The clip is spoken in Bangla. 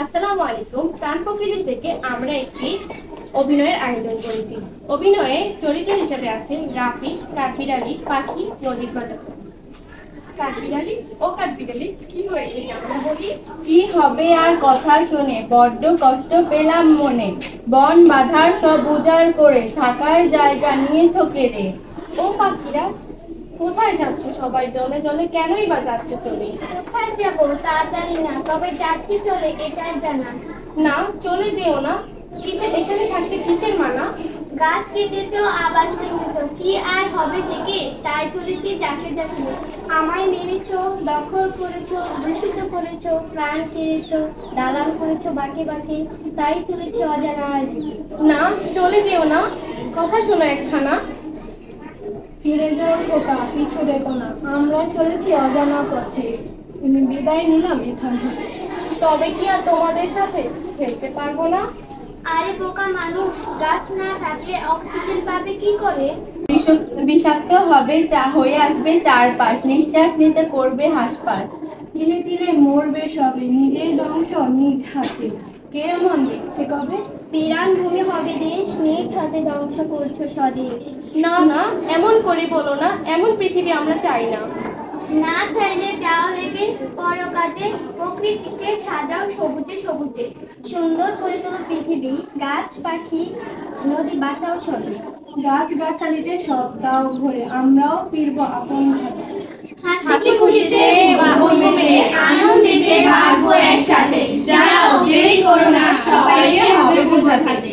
আসসালামু আলাইকুম। প্রাণ প্রকৃতি থেকে আমরা একটি অভিনয়ের আয়োজন করেছি। অভিনয়ে চরিত্র হিসেবে আছেন রাফি, কাঠবিড়ালি, পাখি, নদীর মাতা। কাঠবিড়ালি ও কাঠবিড়ালি, কি হয়েছে আমরা বলি? কি হবে আর কথা শুনে, বড্ড কষ্ট পেলাম মনে। বন বাঁধার সব উজাড় করে থাকার জায়গা নিয়েছো কেড়ে। ও পাখিরা, কোথায় যাচ্ছ সবাই? জলে জলে কেনই বা যাচ্ছ চলে? কোথায় যাব তা জানি না, তবে যাচ্ছি চলে এটাই জানা। না, চলে যেও না। কিসে এখানে থাকতে কিসের মানা? গাছ কেটেছো, আবাস ভেঙেছো, কি আর হবে থেকে, তাই চলেছি যাকে যাকে। আমায় মেরেছো, দখল করেছো, দূষিত করেছো, প্রাণ কেড়েছো, দালাল করেছো বাঁকে বাঁকে, তাই চলেছি অজানা আর দিকে। না, চলে যেও না। কথা শোনো একখানা। ফিরে যাও খোকা, পিছু রেখো না, আমরা চলেছি অজানা পথে। তুমি বিদায় নিলাম এখান থেকে। তবে কি আর তোমাদের সাথে খেলতে পারবো না? আরে বোকা মানুষ, গাছ না থাকলে অক্সিজেন পাবে কি করে? বিষাক্ত হবে, চা হয়ে আসবে চারপাশ, নিঃশ্বাস নিতে করবে হাঁসফাঁস। তিলে তিলে মরবে সবে, নিজের ধ্বংস নিজ হাতে। কে এমন দেখছে কবে? বিরান ভূমি হবে দেশ, নিজ হাতে ধ্বংস করছো স্বদেশ। না না, এমন করে বলো না, এমন পৃথিবী আমরা চাই না। না চাইলে যাও লেগে পরো কাজে, প্রকৃতিকে সাজাও সবুজে সবুজে। সুন্দর করে তোলো পৃথিবী, গাছ পাখি নদী বাঁচাও সবে। গাছ গাছালিতে সব দাও ভরে, আমরাও ফিরবো আপন ঘরে। হাসি খুশিতে বলবো মেলে, আনন্দিতে ভাগবো একসাথে। যাও, দেরি করো না, সবাইকে হবে বোঝাতে।